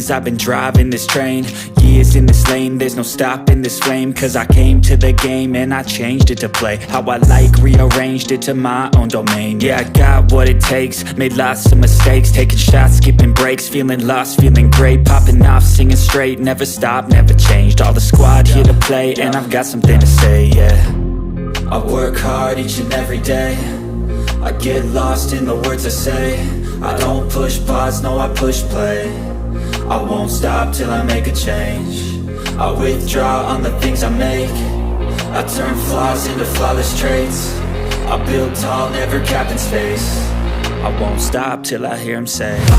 years I've been driving this train. Years in this lane, there's no stopping this flame. Cause I came to the game and I changed it to play how I like, rearranged it to my own domain. Yeah, I got what it takes, made lots of mistakes, taking shots, skipping breaks, feeling lost, feeling great, popping off, singing straight, never stopped, never changed. All the squad here to play and I've got something to say, yeah. I work hard each and every day, I get lost in the words I say. I don't push pause, no I push play. I won't stop till I make a change. I withdraw on the things I make. I turn flaws into flawless traits. I build tall, never capped in space. I won't stop till I hear him say, oh,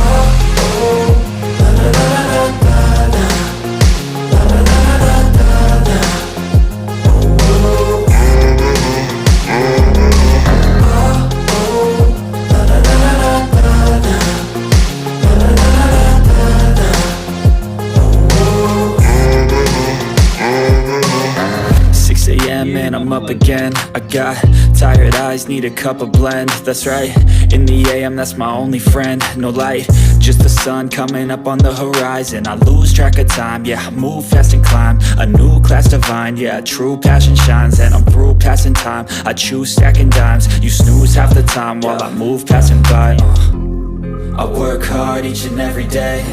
oh, la, la, la, la, la, la. And I'm up again. I got tired eyes, need a cup of blend. That's right, in the AM, that's my only friend. No light, just the sun coming up on the horizon. I lose track of time, yeah, I move fast and climb a new class divine, yeah, true passion shines. And I'm through passing time, I choose stacking dimes. You snooze half the time while I move passing by. I work hard each and every day,